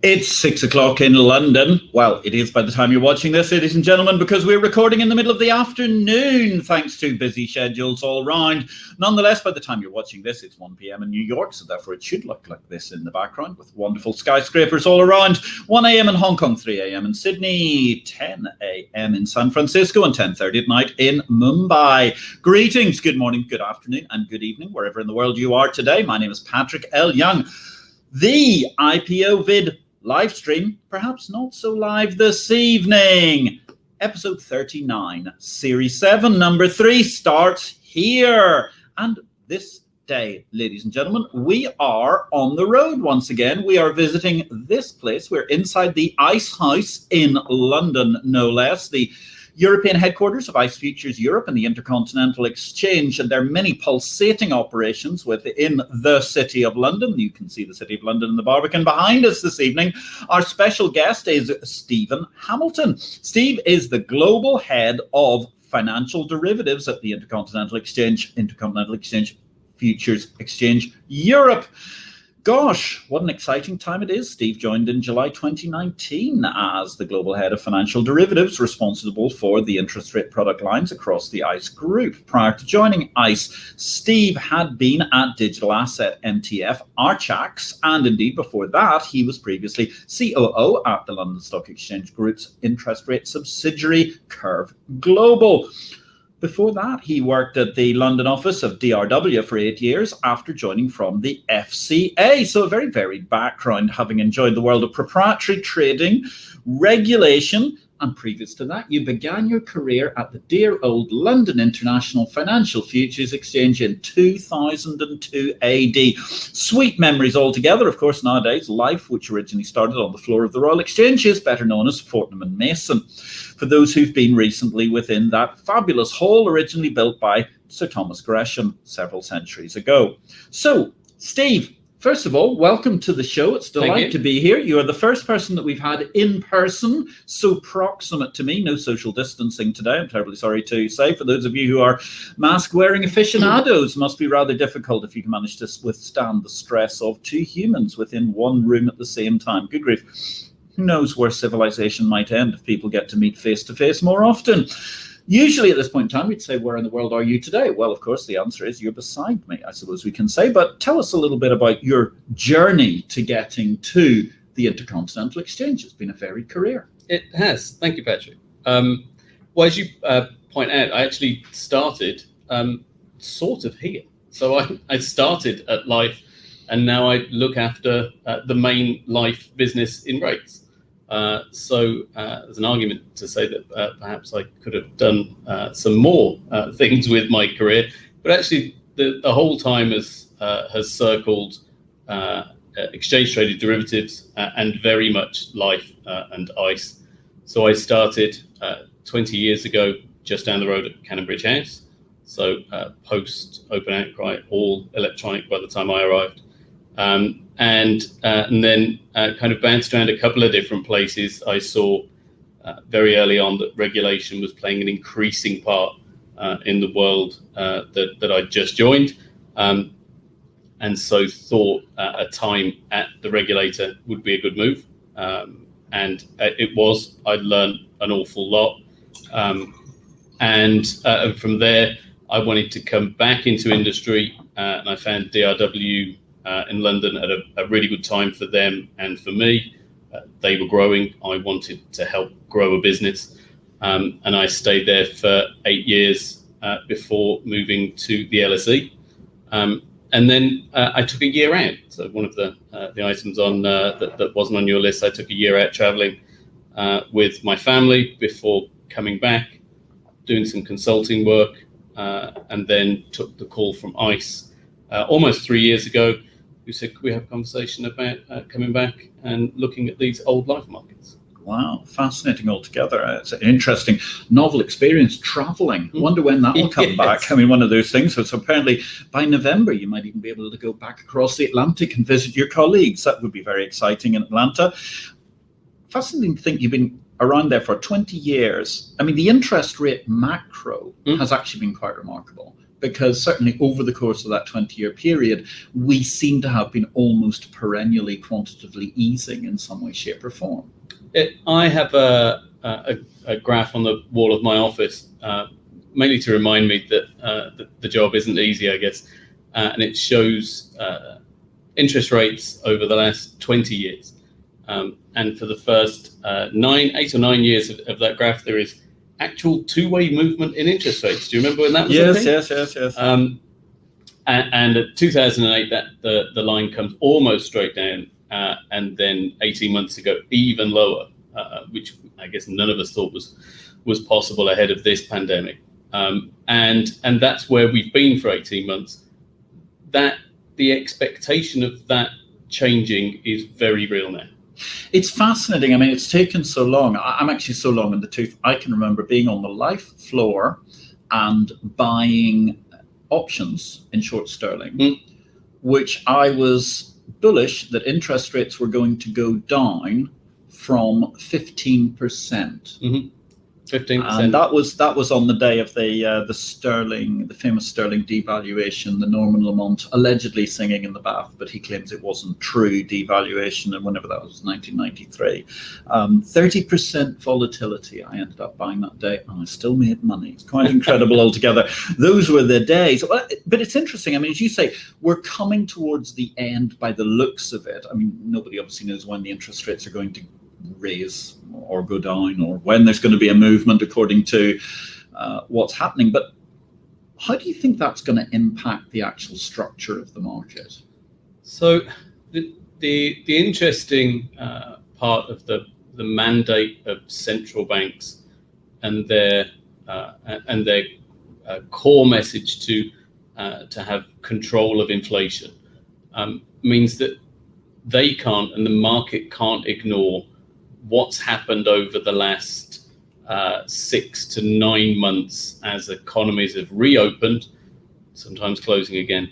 It's 6 o'clock in London. Well, it is by the time you're watching this, ladies and gentlemen, because we're recording in the middle of the afternoon, thanks to busy schedules all round. Nonetheless, by the time you're watching this, it's 1 p.m. in New York, so therefore it should look like this in the background with wonderful skyscrapers all around. 1 a.m. in Hong Kong, 3 a.m. in Sydney, 10 a.m. in San Francisco, and 10:30 at night in Mumbai. Greetings, good morning, good afternoon, and good evening, wherever in the world you are today. My name is Patrick L. Young. The IPO-VID live stream, perhaps not so live this evening. Episode 39, Series 7, number 3 starts here. And this day, ladies and gentlemen, we are on the road once again. We are visiting this place. We're inside the ICE House in London, no less. The European headquarters of ICE Futures Europe and the Intercontinental Exchange, and their many pulsating operations within the City of London. You can see the City of London in the Barbican behind us this evening. Our special guest is Stephen Hamilton. Steve is the global head of financial derivatives at the Intercontinental Exchange Futures Exchange Europe. Gosh, what an exciting time it is. Steve joined in July 2019 as the global head of financial derivatives, responsible for the interest rate product lines across the ICE group. Prior to joining ICE, Steve had been at digital asset MTF Archax, and indeed before that, he was previously COO at the London Stock Exchange Group's interest rate subsidiary, CurveGlobal. Before that, he worked at the London office of DRW for 8 years after joining from the FCA. So a very varied background, having enjoyed the world of proprietary trading, regulation, and previous to that, you began your career at the dear old London International Financial Futures Exchange in 2002 AD. Sweet memories altogether. Of course, nowadays, LIFFE, which originally started on the floor of the Royal Exchange, is better known as Fortnum and Mason. For those who've been recently within that fabulous hall, originally built by Sir Thomas Gresham several centuries ago. So, Steve, first of all, welcome to the show. It's a delight to be here. You are the first person that we've had in person, so proximate to me. No social distancing today, I'm terribly sorry to say. For those of you who are mask-wearing aficionados, must be rather difficult if you can manage to withstand the stress of two humans within one room at the same time. Good grief. Who knows where civilization might end if people get to meet face-to-face more often. Usually at this point in time, we'd say, where in the world are you today? Well, of course, the answer is you're beside me, I suppose we can say. But tell us a little bit about your journey to getting to the Intercontinental Exchange. It's been a varied career. It has. Thank you, Patrick. Well, as you point out, I actually started sort of here. So I started at LIFFE, and now I look after the main LIFFE business in rates. So there's an argument to say that perhaps I could have done some more things with my career, but actually the whole time has circled exchange-traded derivatives and very much LIFFE and ICE. So I started 20 years ago just down the road at Cannon Bridge House. So post open outcry, all electronic by the time I arrived. And then kind of bounced around a couple of different places. I saw very early on that regulation was playing an increasing part in the world that I'd just joined. And so thought a time at the regulator would be a good move. And it was. I'd learned an awful lot. And from there, I wanted to come back into industry, and I found DRW in London at a really good time for them and for me. They were growing. I wanted to help grow a business. And I stayed there for 8 years before moving to the LSEG. And then I took a year out. So one of the items on that wasn't on your list, I took a year out traveling with my family before coming back, doing some consulting work, and then took the call from ICE almost 3 years ago, who said, could we have a conversation about coming back and looking at these old LIFFE markets? Wow, fascinating altogether. It's an interesting, novel experience traveling. Wonder when that will come back. I mean, one of those things. So apparently by November, you might even be able to go back across the Atlantic and visit your colleagues. That would be very exciting in Atlanta. Fascinating to think you've been around there for 20 years. I mean, the interest rate macro has actually been quite remarkable. because certainly over the course of that 20-year period, we seem to have been almost perennially quantitatively easing in some way, shape, or form. I have a graph on the wall of my office, mainly to remind me that the job isn't easy, I guess, and it shows interest rates over the last 20 years. And for the first 8 or 9 years of that graph, there is actual two-way movement in interest rates. Do you remember when that was a thing? Yes. And at 2008, the line comes almost straight down, and then 18 months ago, even lower, which I guess none of us thought was possible ahead of this pandemic. And that's where we've been for 18 months. That the expectation of that changing is very real now. It's fascinating. I mean, it's taken so long. I'm actually so long in the tooth. I can remember being on the LIFFE floor and buying options in short sterling, which I was bullish that interest rates were going to go down from 15%. 15%. And that was on the day of the sterling, the famous sterling devaluation, the nominal amount allegedly singing in the bath, but he claims it wasn't true devaluation, and whenever that was, 1993. 30% volatility. I ended up buying that day, and I still made money. It's quite incredible altogether. Those were the days. But it's interesting. I mean, as you say, we're coming towards the end by the looks of it. I mean, nobody obviously knows when the interest rates are going to raise or go down, or when there's going to be a movement according to what's happening. But how do you think that's going to impact the actual structure of the market? So the interesting part of the mandate of central banks and their core message to have control of inflation means that they can't, and the market can't, ignore what's happened over the last 6 to 9 months as economies have reopened, sometimes closing again,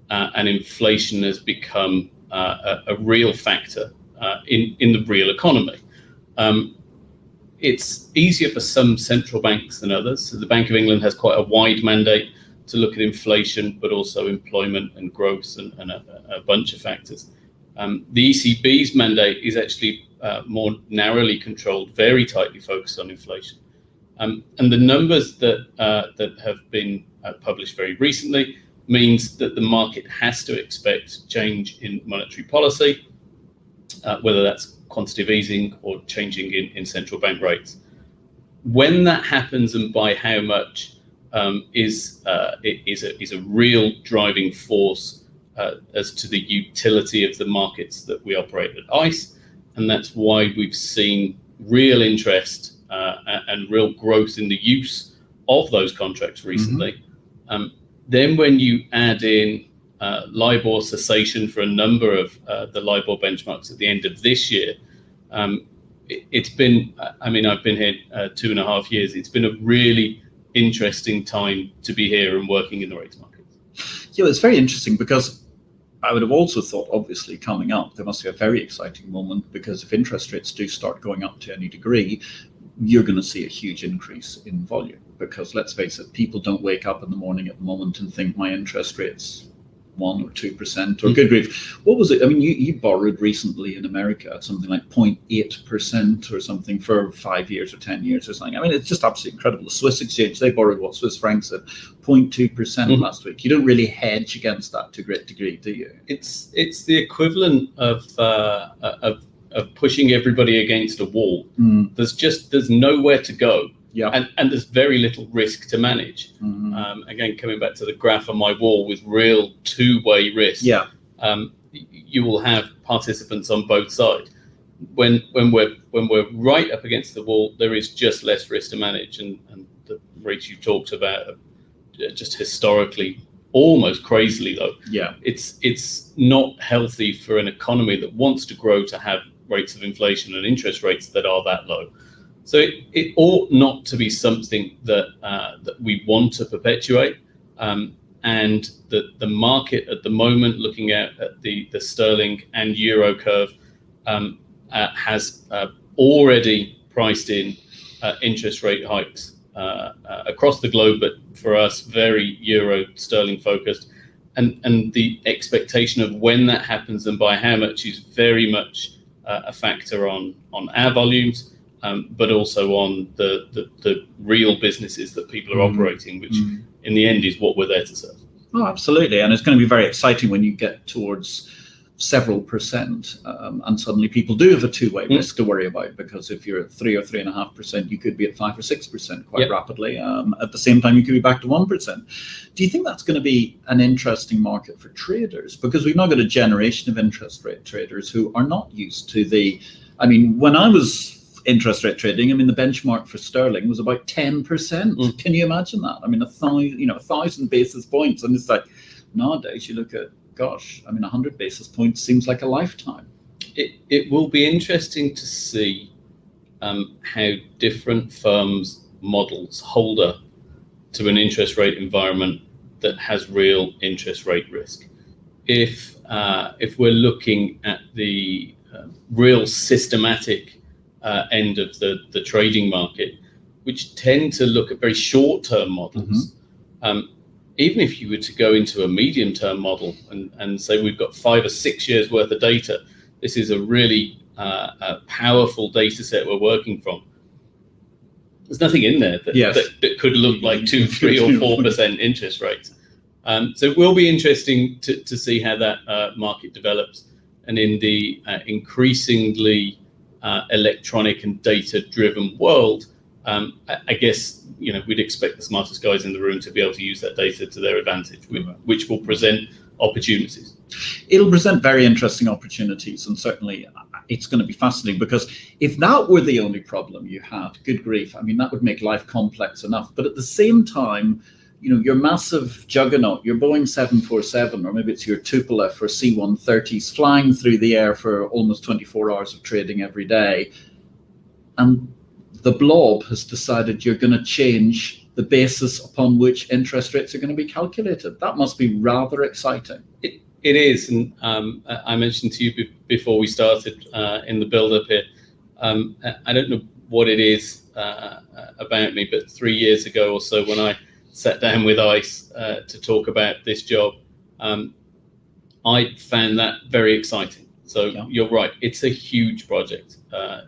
and inflation has become a real factor in the real economy. It's easier for some central banks than others. So the Bank of England has quite a wide mandate to look at inflation, but also employment and growth and a bunch of factors. The ECB's mandate is actually more narrowly controlled, very tightly focused on inflation. And the numbers that have been published very recently means that the market has to expect change in monetary policy, whether that's quantitative easing or changing in central bank rates. When that happens and by how much is a real driving force as to the utility of the markets that we operate at ICE. And that's why we've seen real interest and real growth in the use of those contracts recently. Then when you add in LIBOR cessation for a number of the LIBOR benchmarks at the end of this year, it's been, I mean, I've been here 2.5 years. It's been a really interesting time to be here and working in the rates market. Yeah, it's very interesting because I would have also thought, obviously, coming up, there must be a very exciting moment, because if interest rates do start going up to any degree, you're going to see a huge increase in volume. Because let's face it, people don't wake up in the morning at the moment and think my interest rate's 1 or 2%, or good grief. What was it? I mean, you borrowed recently in America at something like 0.8% or something for 5 years or 10 years or something. I mean, it's just absolutely incredible. The Swiss exchange, they borrowed what Swiss francs at 0.2% last week. You don't really hedge against that to a great degree, do you? It's the equivalent of pushing everybody against a wall. There's nowhere to go. Yeah. And there's very little risk to manage. Again, coming back to the graph on my wall with real two-way risk. Yeah. You will have participants on both sides. When we're right up against the wall, there is just less risk to manage, and the rates you talked about are just historically almost crazily low. Yeah. It's not healthy for an economy that wants to grow to have rates of inflation and interest rates that are that low. So it ought not to be something that we want to perpetuate, and the market at the moment, looking at the sterling and euro curve, has already priced in interest rate hikes across the globe, but for us, very euro sterling focused. And the expectation of when that happens and by how much is very much a factor on our volumes, but also on the real businesses that people are operating, which in the end is what we're there to serve. Oh, absolutely. And it's going to be very exciting when you get towards several percent, and suddenly people do have a two-way risk to worry about, because if you're at 3 or 3.5%, you could be at 5 or 6% quite rapidly. At the same time, you could be back to 1%. Do you think that's going to be an interesting market for traders? Because we've now got a generation of interest rate traders who are not used to when I was interest rate trading, the benchmark for sterling was about 10%. Can you imagine that? 1,000 basis points, and it's like nowadays you look at, 100 basis points seems like a lifetime. It will be interesting to see how different firms' models hold up to an interest rate environment that has real interest rate risk. If we're looking at the real systematic end of the trading market, which tend to look at very short-term models, even if you were to go into a medium-term model and say we've got 5 or 6 years worth of data, this is a really powerful data set we're working from. There's nothing in there that could look like 2, 3 or 4% interest rates. So it will be interesting to see how that market develops. And in the increasingly electronic and data-driven world, I guess we'd expect the smartest guys in the room to be able to use that data to their advantage, which will present opportunities. It'll present very interesting opportunities, and certainly it's going to be fascinating, because if that were the only problem you had, good grief, that would make life complex enough. But at the same time, your massive juggernaut, your Boeing 747, or maybe it's your Tupolev or C-130s flying through the air for almost 24 hours of trading every day, and the blob has decided you're going to change the basis upon which interest rates are going to be calculated. That must be rather exciting. It is, and I mentioned to you before we started in the build-up here, I don't know what it is about me, but 3 years ago or so, when I sat down with ICE to talk about this job, I found that very exciting. So you're right, it's a huge project.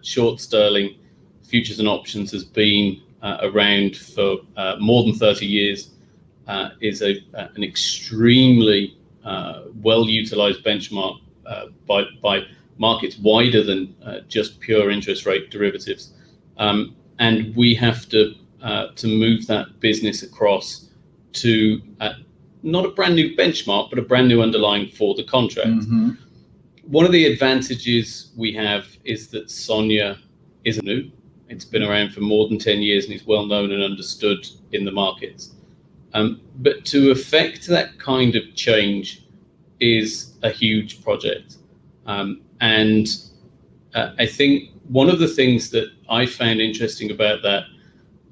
Short sterling futures and options has been around for more than 30 years, is an extremely well-utilized benchmark by markets wider than just pure interest rate derivatives. And we have to move that business across to not a brand new benchmark, but a brand new underlying for the contract. One of the advantages we have is that Sonia isn't new. It's been around for more than 10 years and is well known and understood in the markets. But to effect that kind of change is a huge project. And I think one of the things that I found interesting about that,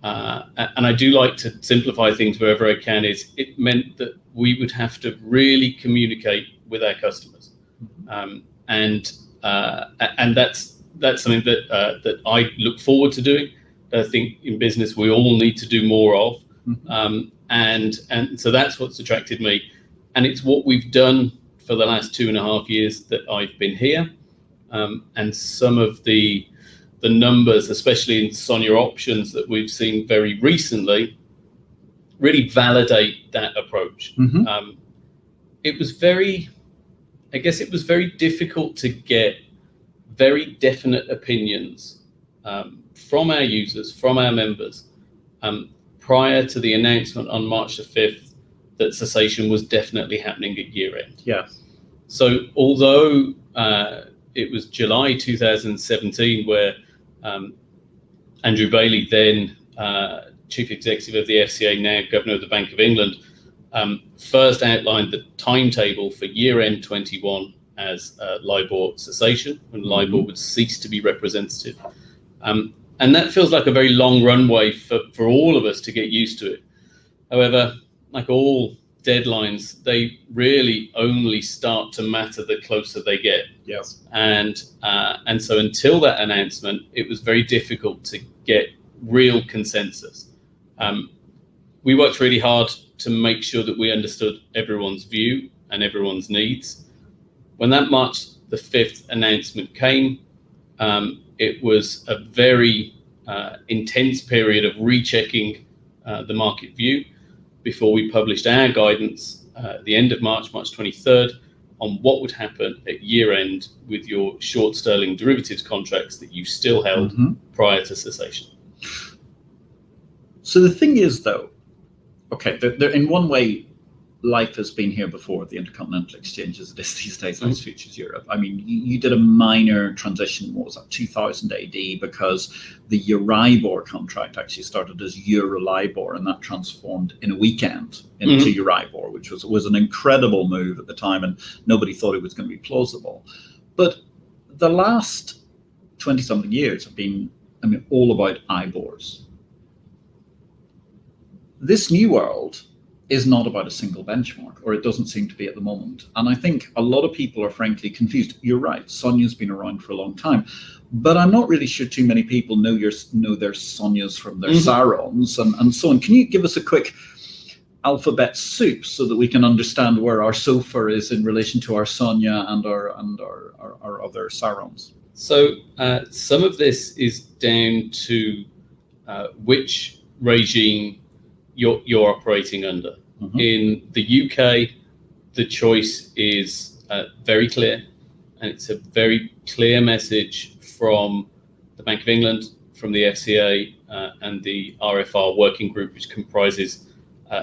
and I do like to simplify things wherever I can, is it meant that we would have to really communicate with our customers. And that's something that I look forward to doing. I think in business we all need to do more of, and so that's what's attracted me, and it's what we've done for the last 2.5 years that I've been here, and some of the numbers, especially in Sonia options that we've seen very recently, really validate that approach. It was very difficult to get very definite opinions from our users, from our members, prior to the announcement on March the 5th that cessation was definitely happening at year end. So although it was July 2017 where Andrew Bailey, then Chief Executive of the FCA, now Governor of the Bank of England, first outlined the timetable for year end 21 as LIBOR cessation, when LIBOR would cease to be representative. And that feels like a very long runway for all of us to get used to it. However, like all deadlines, they really only start to matter the closer they get. And so until that announcement, it was very difficult to get real consensus. We worked really hard to make sure that we understood everyone's view and everyone's needs. When that March the 5th announcement came, it was a very intense period of rechecking the market view before we published our guidance at the end of March 23rd, on what would happen at year end with your short sterling derivatives contracts that you still held prior to cessation. So the thing is, though, okay, they're in one way, LIFFE has been here before, the Intercontinental Exchange as it is these days, ICE Futures Europe. I mean, you did a minor transition, what was that, 2000 AD, because the Euribor contract actually started as Eurolibor, and that transformed in a weekend into Euribor, which was an incredible move at the time, and nobody thought it was going to be plausible. But the last 20-something years have been, I mean, all about IBORs. This new world is not about a single benchmark, or it doesn't seem to be at the moment. And I think a lot of people are frankly confused. You're right, Sonia's been around for a long time, but I'm not really sure too many people know their Sonias from their Sarons and so on. Can you give us a quick alphabet soup so that we can understand where our SOFR is in relation to our Sonia and our other Sarons? So some of this is down to which regime you're operating under. In the UK, the choice is very clear, and it's a very clear message from the Bank of England, from the FCA, and the RFR working group, which comprises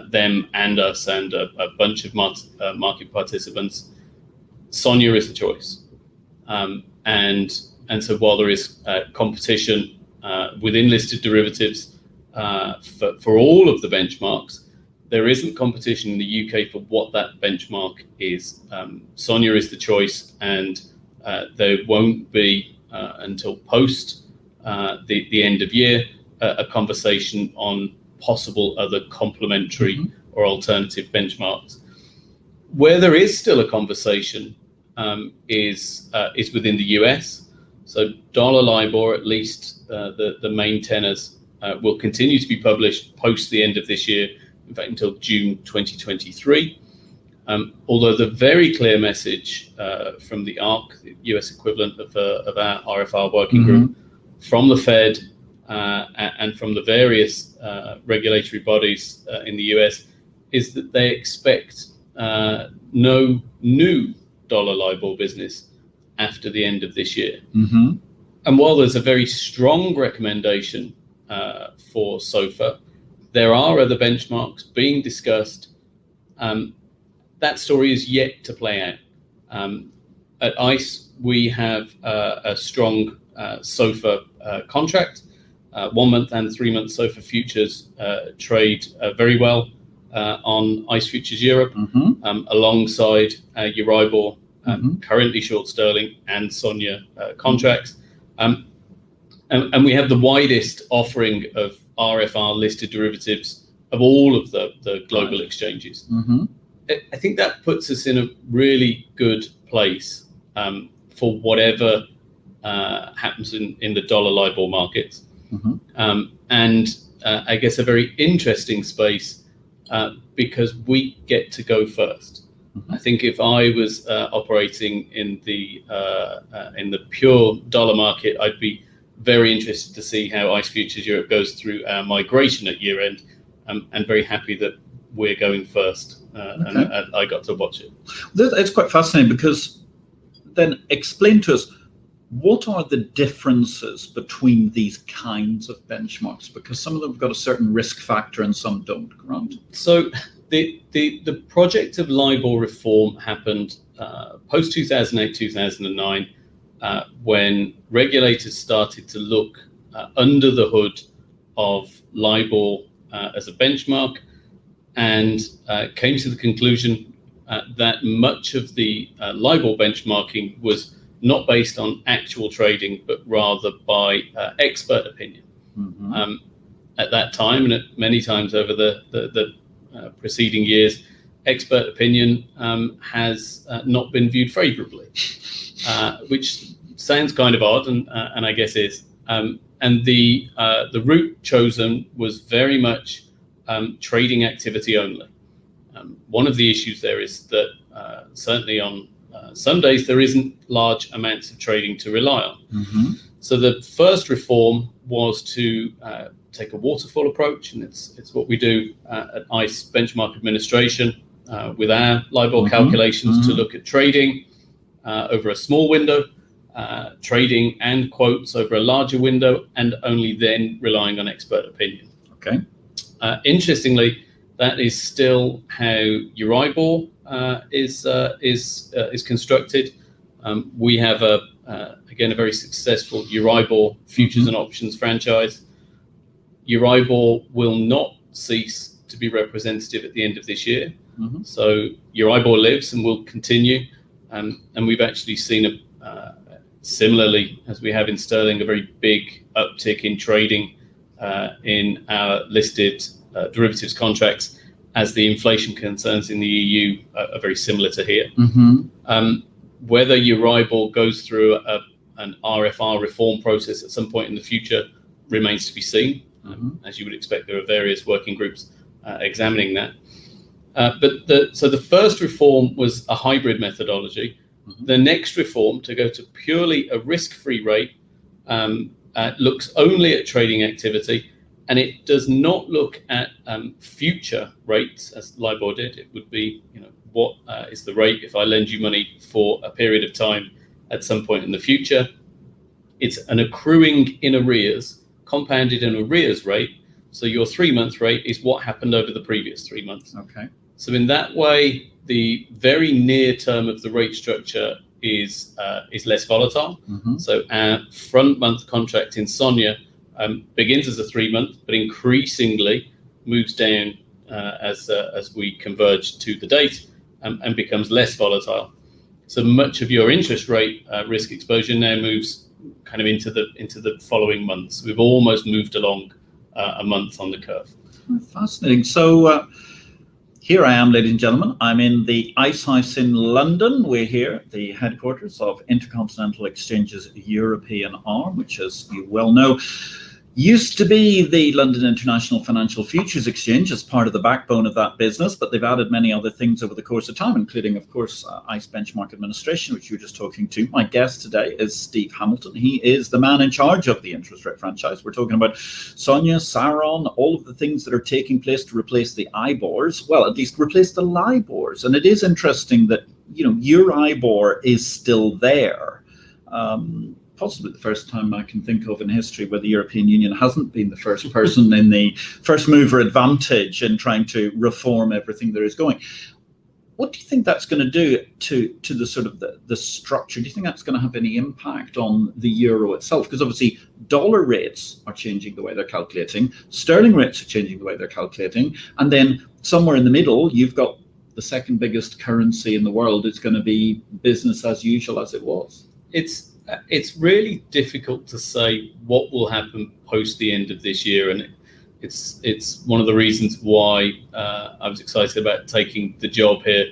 them and us and a bunch of market participants. Sonia is the choice, and so while there is competition within listed derivatives for all of the benchmarks, there isn't competition in the UK for what that benchmark is. Sonia is the choice, and there won't be until post the end of year a conversation on possible other complementary or alternative benchmarks. Where there is still a conversation is within the US. So dollar LIBOR, at least the main tenors, will continue to be published post the end of this year, in fact until June 2023. Although the very clear message from the ARC, the US equivalent of our RFR working group, from the Fed and from the various regulatory bodies in the US, is that they expect no new dollar LIBOR business after the end of this year. And while there's a very strong recommendation for SOFR, there are other benchmarks being discussed. That story is yet to play out. At ICE, we have a strong SOFR contract. 1 month and 3 month SOFR futures trade very well on ICE Futures Europe, alongside Euribor, currently short sterling and Sonia contracts. And we have the widest offering of RFR listed derivatives of all of the global exchanges. I think that puts us in a really good place for whatever happens in the dollar LIBOR markets. And I guess a very interesting space because we get to go first. I think if I was operating in the pure dollar market, I'd be very interested to see how ICE Futures Europe goes through our migration at year end, and very happy that we're going first, and I got to watch it. It's quite fascinating, because then explain to us, what are the differences between these kinds of benchmarks? Because some of them have got a certain risk factor and some don't, right? So the project of LIBOR reform happened post 2008, 2009, when regulators started to look under the hood of LIBOR as a benchmark, and came to the conclusion that much of the LIBOR benchmarking was not based on actual trading, but rather by expert opinion. At that time, and at many times over the preceding years, expert opinion has not been viewed favorably, which sounds kind of odd, and I guess is. And the route chosen was very much trading activity only. One of the issues there is that certainly on some days there isn't large amounts of trading to rely on. Mm-hmm. So the first reform was to take a waterfall approach, and it's what we do at ICE Benchmark Administration with our LIBOR calculations to look at trading over a small window, trading and quotes over a larger window, and only then relying on expert opinion. Okay. Interestingly, that is still how Euribor is constructed. We have again a very successful Euribor futures and options franchise. Euribor will not cease to be representative at the end of this year. Mm-hmm. So Euribor lives and will continue. And we've actually seen similarly, as we have in sterling, a very big uptick in trading in our listed derivatives contracts, as the inflation concerns in the EU are very similar to here. Mm-hmm. Whether Euribor goes through an RFR reform process at some point in the future remains to be seen. As you would expect, there are various working groups examining that. So the first reform was a hybrid methodology. Mm-hmm. The next reform, to go to purely a risk-free rate, looks only at trading activity, and it does not look at future rates as LIBOR did. It would be, what is the rate if I lend you money for a period of time at some point in the future? It's an accruing in arrears, compounded in arrears rate. So your 3-month rate is what happened over the previous 3 months. Okay. So in that way, the very near term of the rate structure is less volatile. Mm-hmm. So our front month contract in SONIA begins as a 3-month, but increasingly moves down as we converge to the date and becomes less volatile. So much of your interest rate risk exposure now moves kind of into the following months. We've almost moved along a month on the curve. Fascinating. So here I am, ladies and gentlemen. I'm in the ICE House in London. We're here at the headquarters of Intercontinental Exchange's European arm, which, as you well know, used to be the London International Financial Futures Exchange as part of the backbone of that business, but they've added many other things over the course of time, including, of course, ICE Benchmark Administration, which you were just talking to. My guest today is Steve Hamilton. He is the man in charge of the interest rate franchise. We're talking about SONIA, Saron, all of the things that are taking place to replace the IBORs, well, at least replace the LIBORs. And it is interesting that, Euribor is still there. Possibly the first time I can think of in history where the European Union hasn't been the first person in the first mover advantage in trying to reform everything there is going. What do you think that's going to do to the sort of the structure? Do you think that's going to have any impact on the euro itself? Because obviously dollar rates are changing the way they're calculating, sterling rates are changing the way they're calculating, and then somewhere in the middle you've got the second biggest currency in the world. It's going to be business as usual as it was. It's really difficult to say what will happen post the end of this year, and it's one of the reasons why I was excited about taking the job here,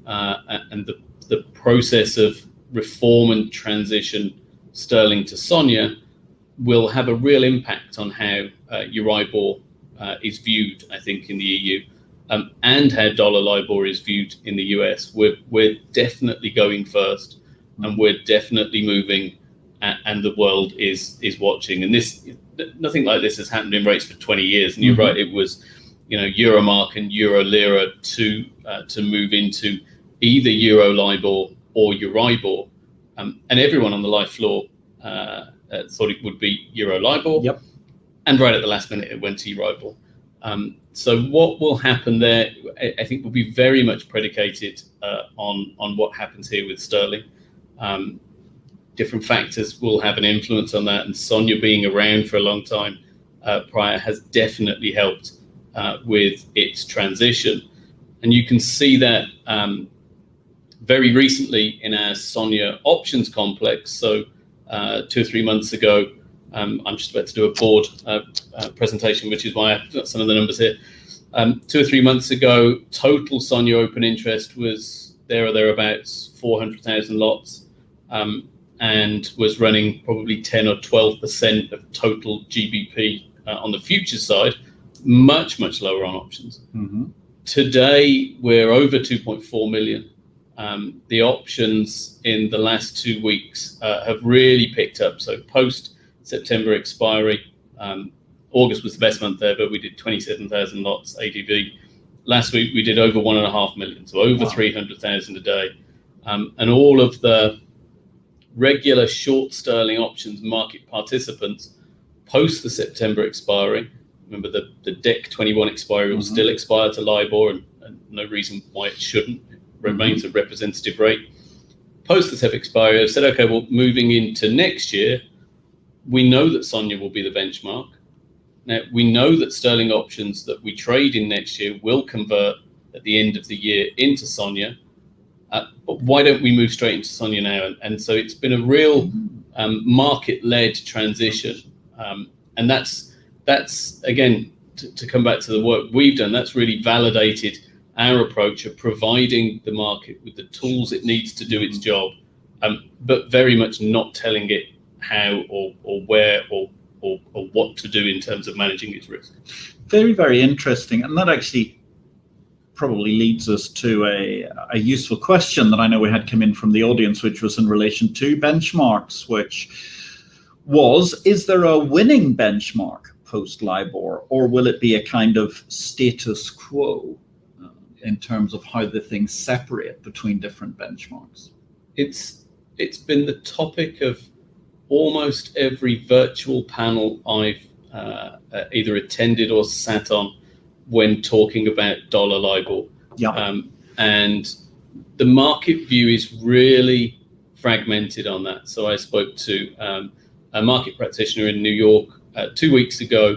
and the process of reform and transition sterling to SONIA will have a real impact on how Euribor is viewed, I think, in the EU, and how dollar LIBOR is viewed in the US. We're definitely going first. And we're definitely moving, and the world is watching. And nothing like this has happened in rates for 20 years. And you're right, it was, Euromark and Euro Lira to move into either Euro LIBOR or Euribor, and everyone on the live floor thought it would be Euro LIBOR. Yep. And right at the last minute, it went to Euribor. So what will happen there, I think, will be very much predicated on what happens here with sterling. Different factors will have an influence on that, and SONIA being around for a long time prior has definitely helped with its transition. And you can see that very recently in our SONIA options complex. So 2 or 3 months ago, I'm just about to do a board presentation, which is why I've got some of the numbers here. 2 or 3 months ago, total SONIA open interest was there or thereabouts 400,000 lots. and was running probably 10 or 12% of total GBP on the futures side, much lower on options. Today we're over 2.4 million. The options in the last 2 weeks have really picked up. So post September expiry, August was the best month ever. We did 27,000 lots ADV. Last week we did over 1.5 million, so over 300,000 a day. And all of the regular short sterling options market participants post the September expiry, remember the DEC 21 expiry will still expire to LIBOR, and no reason why it shouldn't. It remains a representative rate. Post the SEP expiry, I've said, okay, well, moving into next year, we know that SONIA will be the benchmark. Now, we know that sterling options that we trade in next year will convert at the end of the year into SONIA. But why don't we move straight into SONIA now? And so it's been a real market-led transition. And that's again, to come back to the work we've done, that's really validated our approach of providing the market with the tools it needs to do its job, but very much not telling it how or where or what to do in terms of managing its risk. Very, very interesting. And that actually probably leads us to a useful question that I know we had come in from the audience, which was in relation to benchmarks, which was, is there a winning benchmark post LIBOR, or will it be a kind of status quo in terms of how the things separate between different benchmarks? It's been the topic of almost every virtual panel I've either attended or sat on when talking about dollar LIBOR. And the market view is really fragmented on that. So I spoke to a market practitioner in New York 2 weeks ago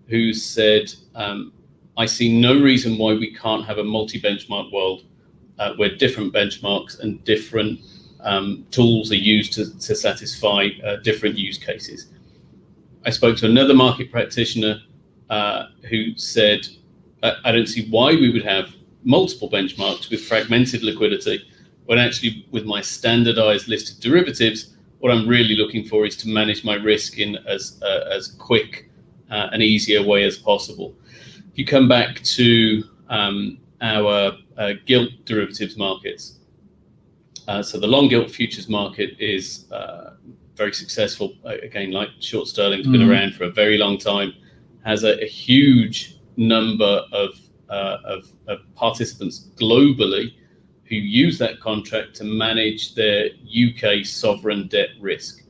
who said, I see no reason why we can't have a multi-benchmark world where different benchmarks and different tools are used to satisfy different use cases. I spoke to another market practitioner who said, I don't see why we would have multiple benchmarks with fragmented liquidity, when actually with my standardized listed derivatives, what I'm really looking for is to manage my risk in as quick and easier way as possible. If you come back to our gilt derivatives markets, so the long gilt futures market is very successful. Again, like short sterling's been around for a very long time, has a huge number of participants globally who use that contract to manage their UK sovereign debt risk.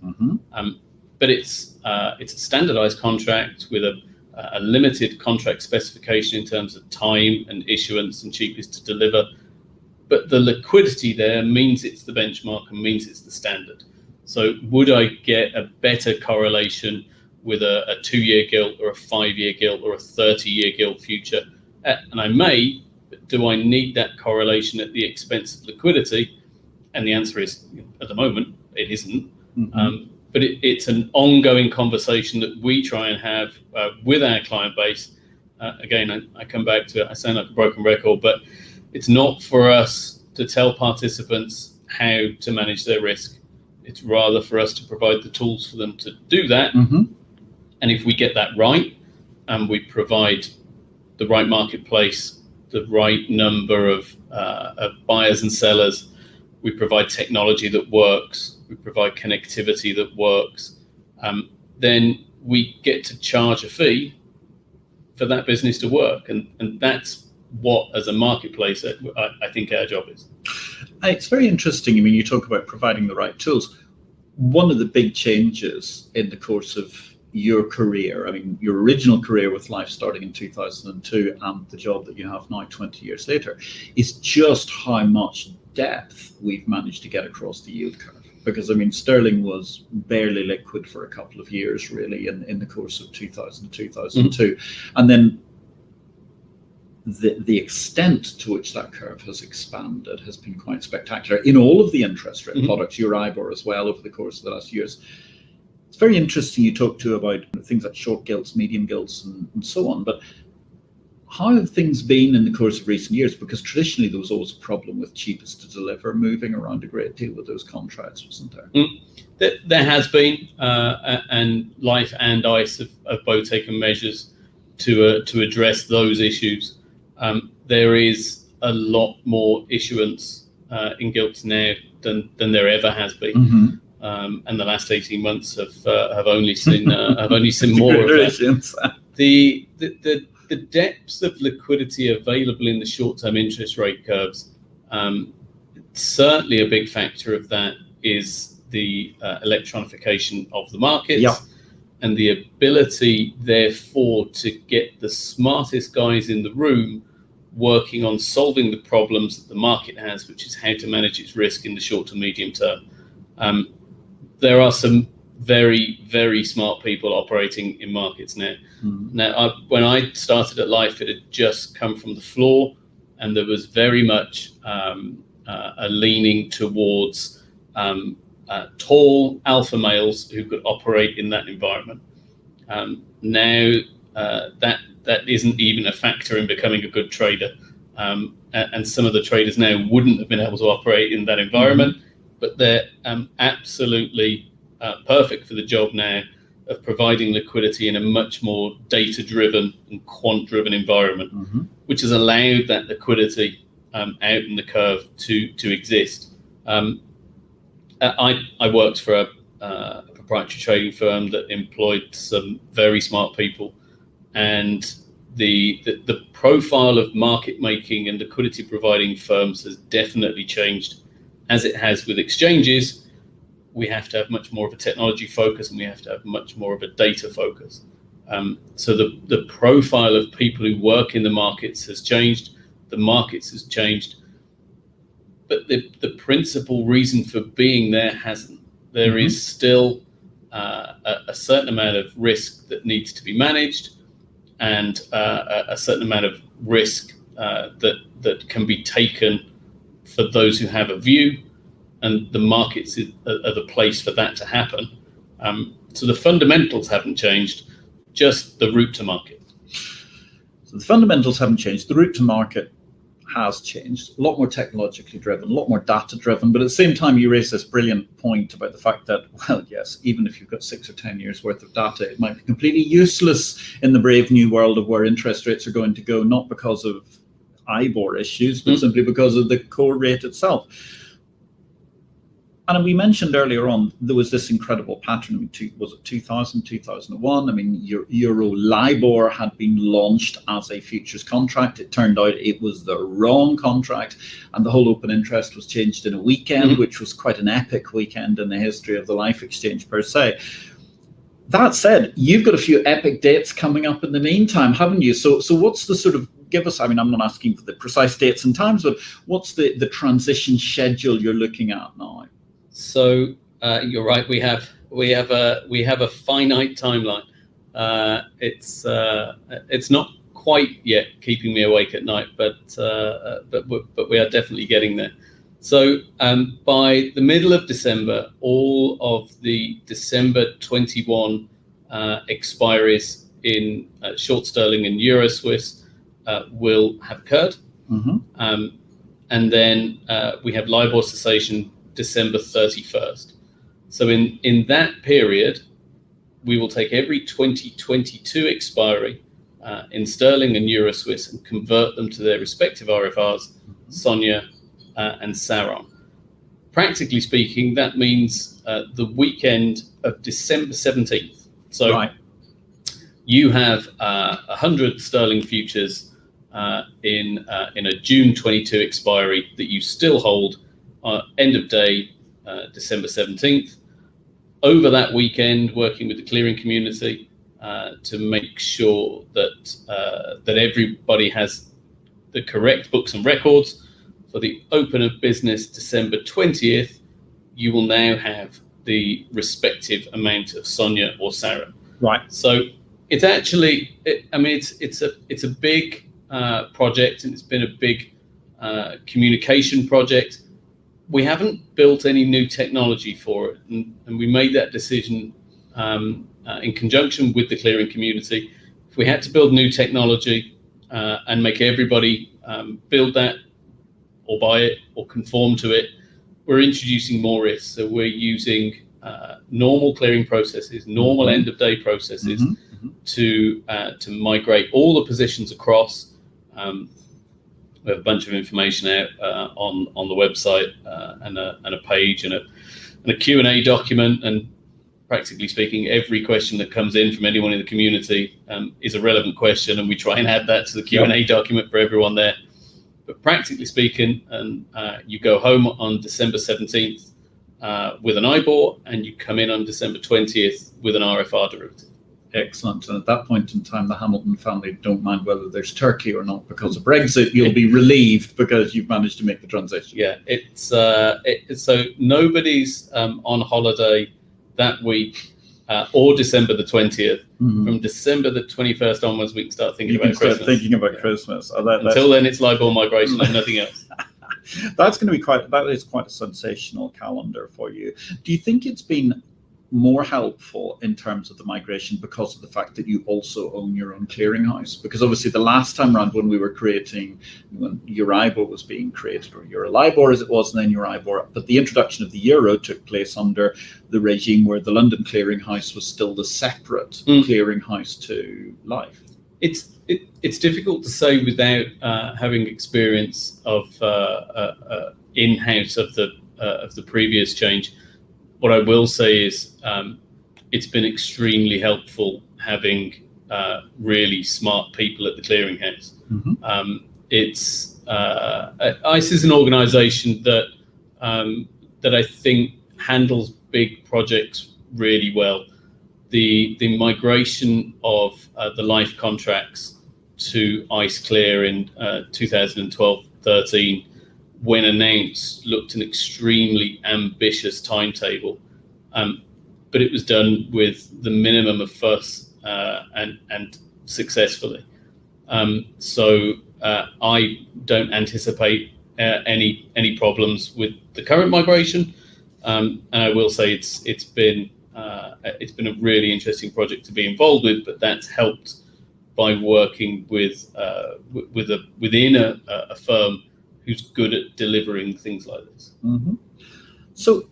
But it's a standardized contract with a limited contract specification in terms of time and issuance and cheapest to deliver. But the liquidity there means it's the benchmark and means it's the standard. So would I get a better correlation with a 2-year gilt or a 5-year gilt or a 30-year gilt future? And I may, but do I need that correlation at the expense of liquidity? And the answer is, at the moment, it isn't. But it's an ongoing conversation that we try and have with our client base. Again, I come back to it, I sound like a broken record, but it's not for us to tell participants how to manage their risk. It's rather for us to provide the tools for them to do that. And if we get that right, and we provide the right marketplace, the right number of buyers and sellers, we provide technology that works, we provide connectivity that works, then we get to charge a fee for that business to work. And that's what, as a marketplace, I think our job is. It's very interesting. I mean, you talk about providing the right tools. One of the big changes in the course of your career, I mean, your original career with LIFFE starting in 2002 and the job that you have now 20 years later, is just how much depth we've managed to get across the yield curve. Because, I mean, sterling was barely liquid for a couple of years, really, in the course of 2000 to 2002. And then the extent to which that curve has expanded has been quite spectacular in all of the interest rate products, Euribor as well, over the course of the last years. It's very interesting you talk to about things like short gilts, medium gilts, and so on. But How have things been in the course of recent years? Because traditionally there was always a problem with cheapest to deliver moving around a great deal with those contracts, wasn't there? There has been, and LIFFE and ICE have both taken measures to address those issues. There is a lot more issuance in gilts now than there ever has been, and the last 18 months have only seen more of that. The depths of liquidity available in the short-term interest rate curves, certainly a big factor of that is the electronification of the markets, and the ability, therefore, to get the smartest guys in the room working on solving the problems that the market has, which is how to manage its risk in the short to medium term. There are some very, very smart people operating in markets now. Now, when I started at LIFFE, it had just come from the floor, and there was very much a leaning towards tall alpha males who could operate in that environment. Now that isn't even a factor in becoming a good trader, and some of the traders now wouldn't have been able to operate in that environment, but they're absolutely perfect for the job now of providing liquidity in a much more data-driven and quant-driven environment, which has allowed that liquidity out in the curve to exist. I worked for a proprietary trading firm that employed some very smart people, and the profile of market making and liquidity providing firms has definitely changed, as it has with exchanges. We have to have much more of a technology focus, and we have to have much more of a data focus. So the profile of people who work in the markets has changed, the markets has changed, but the principal reason for being there hasn't. There is still a certain amount of risk that needs to be managed, and a certain amount of risk that can be taken for those who have a view, and the markets are the place for that to happen. So the fundamentals haven't changed, just the route to market. So the fundamentals haven't changed. The route to market has changed, a lot more technologically driven, a lot more data driven. But at the same time, you raise this brilliant point about the fact that, well, yes, even if you've got 6 or 10 years worth of data, it might be completely useless in the brave new world of where interest rates are going to go, not because of IBOR issues, but simply because of the core rate itself. And we mentioned earlier on, there was this incredible pattern. I mean, was it 2000, 2001? I mean, Euro LIBOR had been launched as a futures contract. It turned out it was the wrong contract, and the whole open interest was changed in a weekend, which was quite an epic weekend in the history of the LIFFE exchange per se. That said, you've got a few epic dates coming up in the meantime, haven't you? So what's the sort of, give us, I mean, I'm not asking for the precise dates and times, but what's the transition schedule you're looking at now? So you're right. We have a finite timeline. It's not quite yet keeping me awake at night, but we are definitely getting there. So by the middle of December, all of the December 21 expiries in short sterling and Euro Swiss will have occurred, and then we have LIBOR cessation December 31st. So in that period, we will take every 2022 expiry in sterling and Euro Swiss and convert them to their respective RFRs, SONIA and SARON. Practically speaking, that means the weekend of December 17th. So you have 100 sterling futures in a June 22 expiry that you still hold end of day, December 17th. Over that weekend, working with the clearing community to make sure that everybody has the correct books and records. For the open of business December 20th, you will now have the respective amount of SONIA or SARON. Right. So it's actually, it's a big project, and it's been a big communication project. We haven't built any new technology for it, and we made that decision in conjunction with the clearing community. If we had to build new technology, and make everybody build that or buy it or conform to it, we're introducing more risks. So we're using normal clearing processes, normal end of day processes to migrate all the positions across. We have a bunch of information out on the website and a page and a Q&A document. And practically speaking, every question that comes in from anyone in the community is a relevant question, and we try and add that to the Q&A document for everyone there. But practically speaking, you go home on December 17th with an IBOR, and you come in on December 20th with an RFR derivative. Excellent. And at that point in time, the Hamilton family don't mind whether there's Turkey or not because of Brexit. You'll be relieved because you've managed to make the transition. Yeah, so nobody's on holiday that week or December the 20th. From December the 21st onwards, we can start thinking about Christmas. Thinking about Christmas. Oh, Until then, it's LIBOR migration and nothing else. That is quite a sensational calendar for you. Do you think it's been more helpful in terms of the migration because of the fact that you also own your own clearinghouse? Because obviously the last time around when we were when Euribor was being created, or Eurolibor as it was, and then Euribor, but the introduction of the euro took place under the regime where the London clearinghouse was still the separate clearinghouse to LIFFE. It's difficult to say without having experience of in-house of the previous change. What I will say is it's been extremely helpful having really smart people at the clearinghouse. ICE is an organisation that I think handles big projects really well. The migration of the LIFFE contracts to ICE Clear in 2012-13, when announced, looked an extremely ambitious timetable, but it was done with the minimum of fuss and successfully. So I don't anticipate any problems with the current migration, and I will say it's been a really interesting project to be involved with, but that's helped by working within a firm who's good at delivering things like this. So,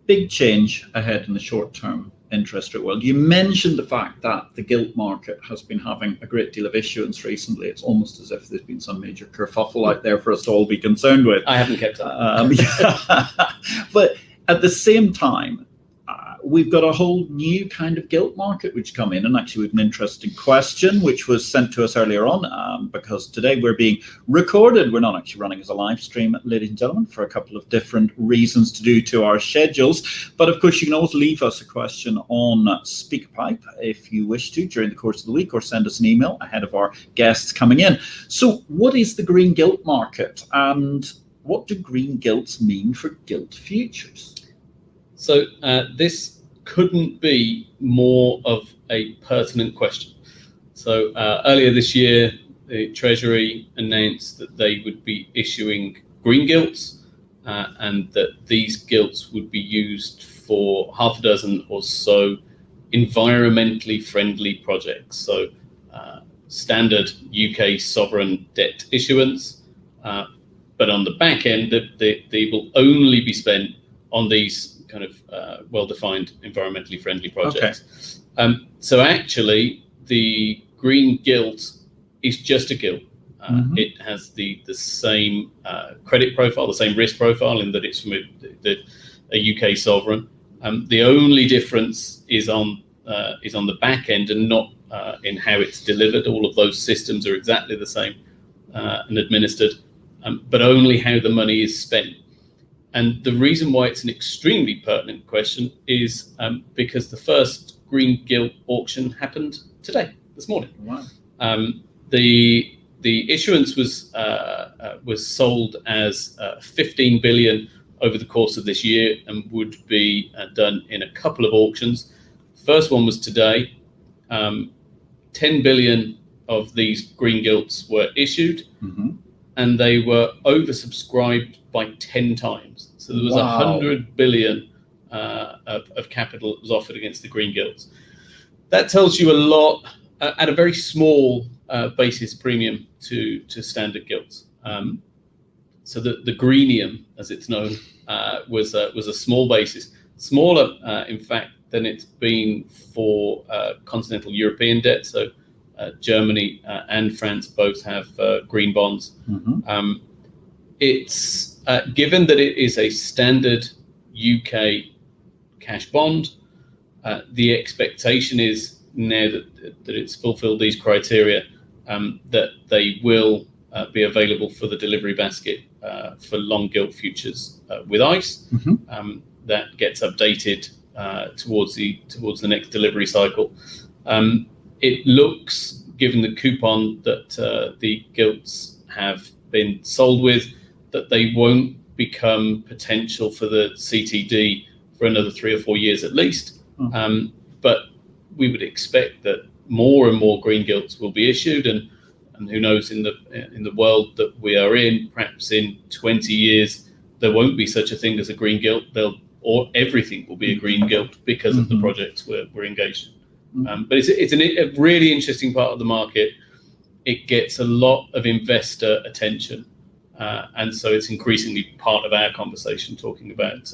big change ahead in the short-term interest rate world. You mentioned the fact that the gilt market has been having a great deal of issuance recently. It's almost as if there's been some major kerfuffle out there for us to all be concerned with. I haven't kept up. But at the same time, we've got a whole new kind of gilt market which come in, and actually we have an interesting question which was sent to us earlier on, because today we're being recorded. We're not actually running as a live stream, ladies and gentlemen, for a couple of different reasons to do to our schedules. But of course, you can always leave us a question on SpeakPipe if you wish to during the course of the week, or send us an email ahead of our guests coming in. So what is the green gilt market, and what do green gilts mean for gilt futures? So this couldn't be more of a pertinent question. So earlier this year, the Treasury announced that they would be issuing green gilts, and that these gilts would be used for half a dozen or so environmentally friendly projects. So standard UK sovereign debt issuance, but on the back end, they will only be spent on these kind of well-defined environmentally friendly projects. Okay. So actually, the green gilt is just a gilt. It has the same credit profile, the same risk profile, in that it's from a UK sovereign. The only difference is on the back end, and not in how it's delivered. All of those systems are exactly the same and administered, but only how the money is spent. And the reason why it's an extremely pertinent question is because the first green gilt auction happened today, this morning. Wow. The issuance was sold as 15 billion over the course of this year, and would be done in a couple of auctions. First one was today. 10 billion of these green gilts were issued, and they were oversubscribed by 10 times. So there was 100 billion of capital that was offered against the green gilts. That tells you a lot at a very small basis premium to standard gilts. So the greenium, as it's known, was a small basis, smaller in fact than it's been for continental European debt. So Germany and France both have green bonds. It's given that it is a standard UK cash bond, the expectation is now that it's fulfilled these criteria, that they will be available for the delivery basket for long gilt futures with ICE. That gets updated towards the next delivery cycle. It looks, given the coupon that the gilts have been sold with, that they won't become potential for the CTD for another 3 or 4 years at least. But we would expect that more and more green gilts will be issued, and who knows, in the world that we are in, perhaps in 20 years there won't be such a thing as a green gilt. Or everything will be a green gilt because of the projects we're engaged in. But it's a really interesting part of the market. It gets a lot of investor attention, and so it's increasingly part of our conversation talking about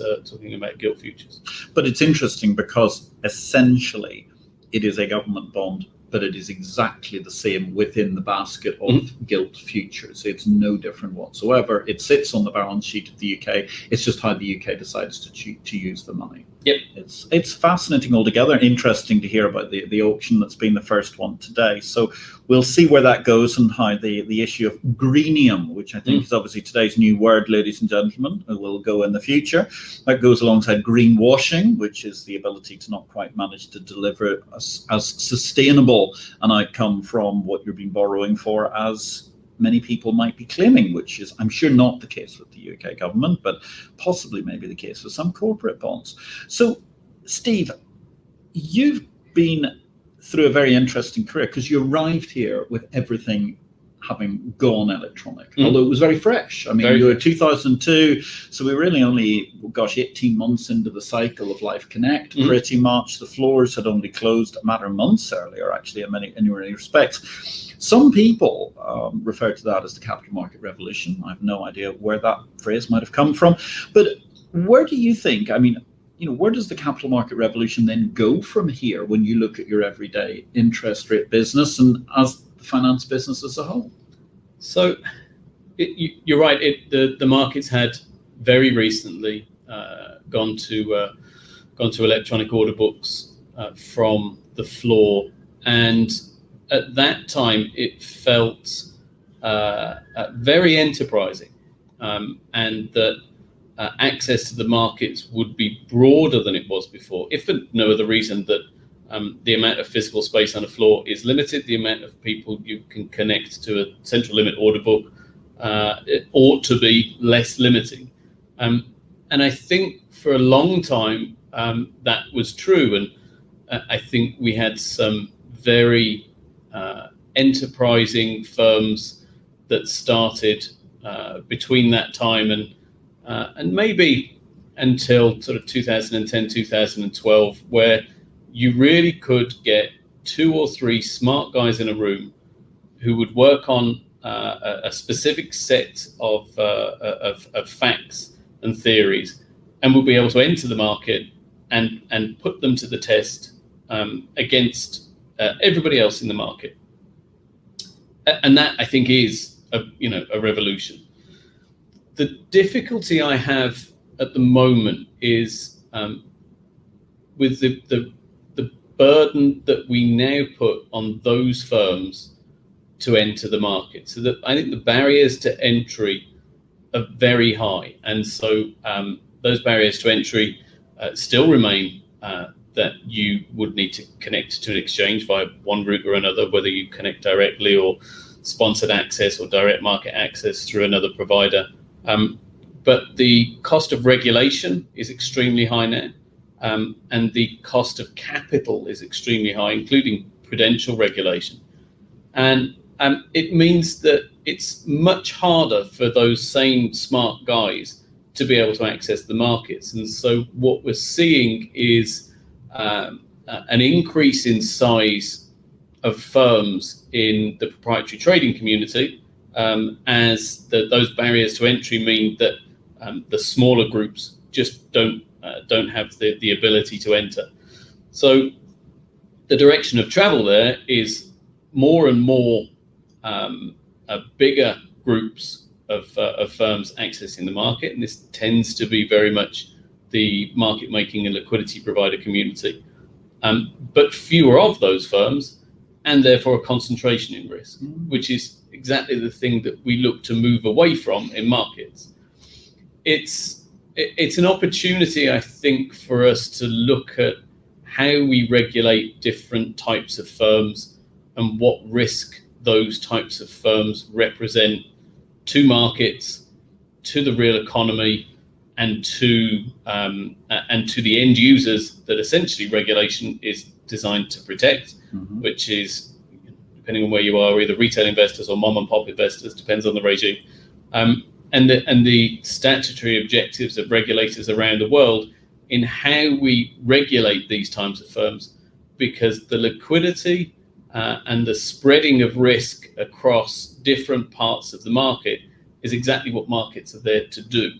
gilt futures. But it's interesting because essentially it is a government bond, but it is exactly the same within the basket of gilt futures. It's no different whatsoever. It sits on the balance sheet of the UK. It's just how the UK decides to use the money. Yep. It's fascinating altogether. Interesting to hear about the auction that's been the first one today. So we'll see where that goes, and how the issue of greenium, which I think is obviously today's new word, ladies and gentlemen, will go in the future. That goes alongside greenwashing, which is the ability to not quite manage to deliver as sustainable an outcome from what you're being borrowing for as many people might be claiming, which is, I'm sure, not the case with the UK government, but possibly maybe the case with some corporate bonds. So, Steve, you've been through a very interesting career, because you arrived here with everything having gone electronic, although it was very fresh. I mean, you were 2002, so we were really only, 18 months into the cycle of Life Connect, pretty much. The floors had only closed a matter of months earlier, actually, in many respects. Some people refer to that as the capital market revolution. I have no idea where that phrase might have come from. But where do you think, where does the capital market revolution then go from here when you look at your everyday interest rate business and as the finance business as a whole? So you're right. The markets had very recently gone to electronic order books from the floor, and at that time it felt very enterprising, and that access to the markets would be broader than it was before, if for no other reason that the amount of physical space on the floor is limited. The amount of people you can connect to a central limit order book it ought to be less limiting. And I think for a long time that was true. And I think we had some very enterprising firms that started between that time and maybe until sort of 2010, 2012, where you really could get 2 or 3 smart guys in a room who would work on a specific set of facts and theories, and would be able to enter the market and put them to the test against everybody else in the market. And that, I think, is a revolution. The difficulty I have at the moment is with the burden that we now put on those firms to enter the market. So that I think the barriers to entry are very high, and so those barriers to entry still remain that you would need to connect to an exchange via one route or another, whether you connect directly or sponsored access or direct market access through another provider. But the cost of regulation is extremely high now, and the cost of capital is extremely high, including prudential regulation. And it means that it's much harder for those same smart guys to be able to access the markets. And so what we're seeing is an increase in size of firms in the proprietary trading community, as those barriers to entry mean that the smaller groups just don't have the ability to enter. So the direction of travel there is more and more bigger groups of firms accessing the market, and this tends to be very much the market making and liquidity provider community, but fewer of those firms, and therefore a concentration in risk, which is exactly the thing that we look to move away from in markets. It's an opportunity, I think, for us to look at how we regulate different types of firms and what risk those types of firms represent to markets, to the real economy, and to the end users that essentially regulation is designed to protect, which is, depending on where you are, either retail investors or mom and pop investors, depends on the regime, and the statutory objectives of regulators around the world in how we regulate these types of firms, because the liquidity and the spreading of risk across different parts of the market is exactly what markets are there to do.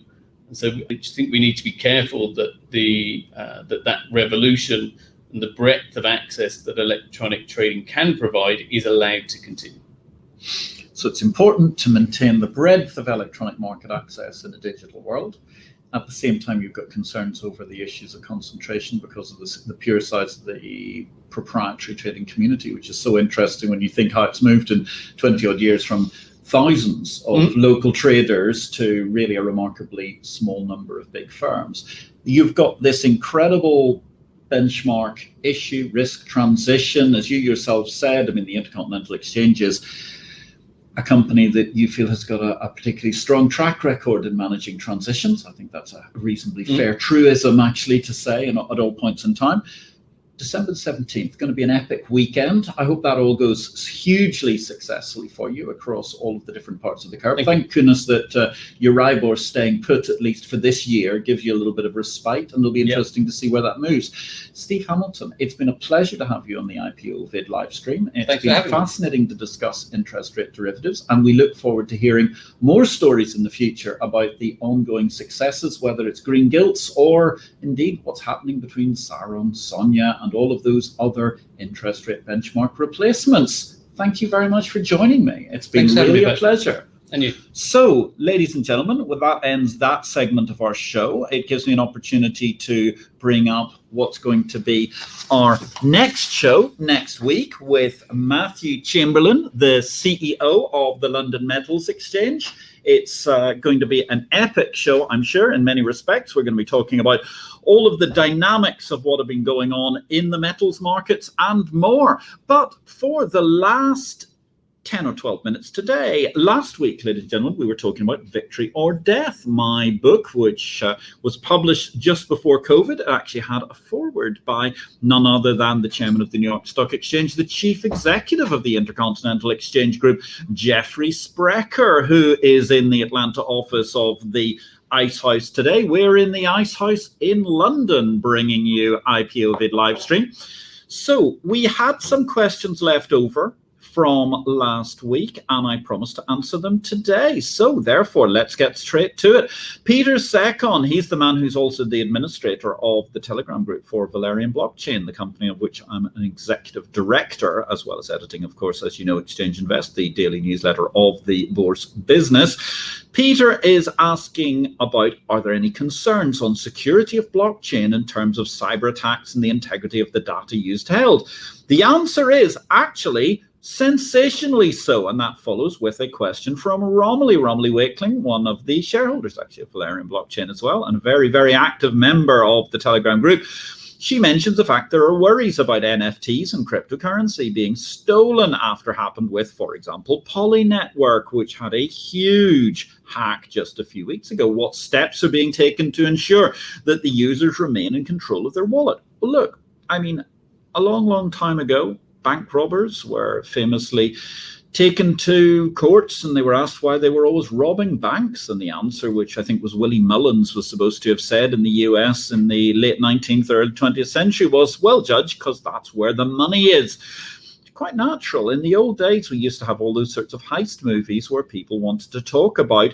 And so I just think we need to be careful that that revolution and the breadth of access that electronic trading can provide is allowed to continue. So it's important to maintain the breadth of electronic market access in a digital world. At the same time, you've got concerns over the issues of concentration because of the pure size of the proprietary trading community, which is so interesting when you think how it's moved in 20 odd years from thousands of local traders to really a remarkably small number of big firms. You've got this incredible benchmark issue, risk transition, as you yourself said. I mean, the Intercontinental Exchange is a company that you feel has got a particularly strong track record in managing transitions. I think that's a reasonably fair truism, actually, to say, and at all points in time. December the 17th, going to be an epic weekend. I hope that all goes hugely successfully for you across all of the different parts of the curve. Thank goodness that Euribor staying put, at least for this year, gives you a little bit of respite, and it'll be interesting to see where that moves. Steve Hamilton, it's been a pleasure to have you on the IPO-VID live stream. It's been fascinating to discuss interest rate derivatives, and we look forward to hearing more stories in the future about the ongoing successes, whether it's green gilts or indeed what's happening between Saron, Sonia, and all of those other interest rate benchmark replacements. Thank you very much for joining me. It's been really a pleasure. And you. So, ladies and gentlemen, with that ends that segment of our show. It gives me an opportunity to bring up what's going to be our next show next week with Matthew Chamberlain, the CEO of the London Metals Exchange. It's going to be an epic show, I'm sure, in many respects. We're going to be talking about all of the dynamics of what have been going on in the metals markets and more. But for the last 10 or 12 minutes today, last week, ladies and gentlemen, we were talking about Victory or Death, my book, which was published just before COVID. It actually had a foreword by none other than the chairman of the New York Stock Exchange, the chief executive of the Intercontinental Exchange Group, Jeffrey Sprecher, who is in the Atlanta office of the Ice House today. We're in the Ice House in London, bringing you IPO-VID live stream. So we had some questions left over from last week, and I promised to answer them today. So therefore, let's get straight to it. Peter Sekon, he's the man who's also the administrator of the Telegram group for Valerian Blockchain, the company of which I'm an executive director, as well as editing, of course, as you know, Exchange Invest, the daily newsletter of the Bourse business. Peter is asking about, are there any concerns on security of blockchain in terms of cyber attacks and the integrity of the data used held? The answer is actually sensationally so, and that follows with a question from Romilly Wakeling, one of the shareholders actually of Valerian Blockchain as well, and a very, very active member of the Telegram group. She mentions the fact there are worries about NFTs and cryptocurrency being stolen after happened with, for example, Poly Network, which had a huge hack just a few weeks ago. What steps are being taken to ensure that the users remain in control of their wallet? Well, look, I mean, a long, long time ago, bank robbers were famously taken to courts and they were asked why they were always robbing banks. And the answer, which I think was Willie Mullins was supposed to have said in the US in the late 19th or early 20th century, was, well, Judge, because that's where the money is. quite natural. In the old days, we used to have all those sorts of heist movies where people wanted to talk about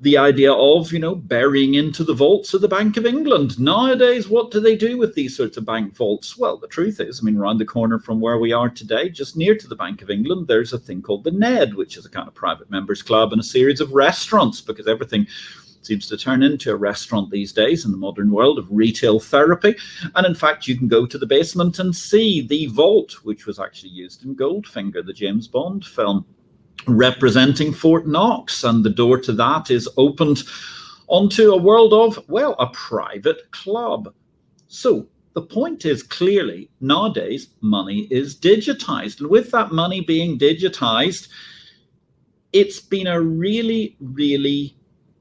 the idea of, burying into the vaults of the Bank of England. Nowadays, what do they do with these sorts of bank vaults? Well, the truth is, around the corner from where we are today, just near to the Bank of England, there's a thing called the Ned, which is a kind of private members club and a series of restaurants, because everything seems to turn into a restaurant these days in the modern world of retail therapy. And in fact, you can go to the basement and see the vault, which was actually used in Goldfinger, the James Bond film, representing Fort Knox, and the door to that is opened onto a world of, well, a private club. So the point is, clearly nowadays money is digitized, and with that money being digitized, it's been a really, really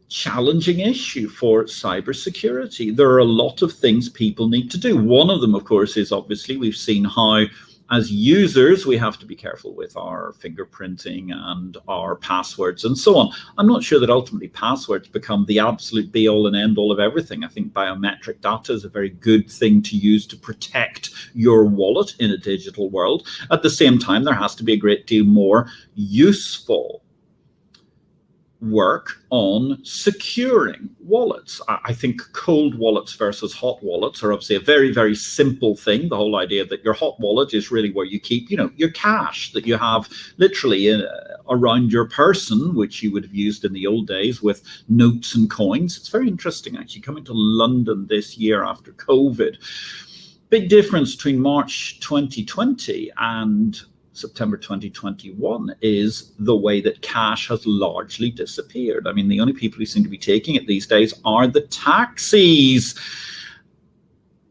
challenging issue for cybersecurity. There are a lot of things people need to do. One of them, of course, is obviously we've seen how as users, we have to be careful with our fingerprinting and our passwords and so on. I'm not sure that ultimately passwords become the absolute be all and end all of everything. I think biometric data is a very good thing to use to protect your wallet in a digital world. At the same time, there has to be a great deal more useful work on securing wallets. I think cold wallets versus hot wallets are obviously a very, very simple thing. The whole idea that your hot wallet is really where you keep, your cash that you have literally around your person, which you would have used in the old days with notes and coins. It's very interesting, actually, coming to London this year after COVID. Big difference between March 2020 and September 2021 is the way that cash has largely disappeared. The only people who seem to be taking it these days are the taxis.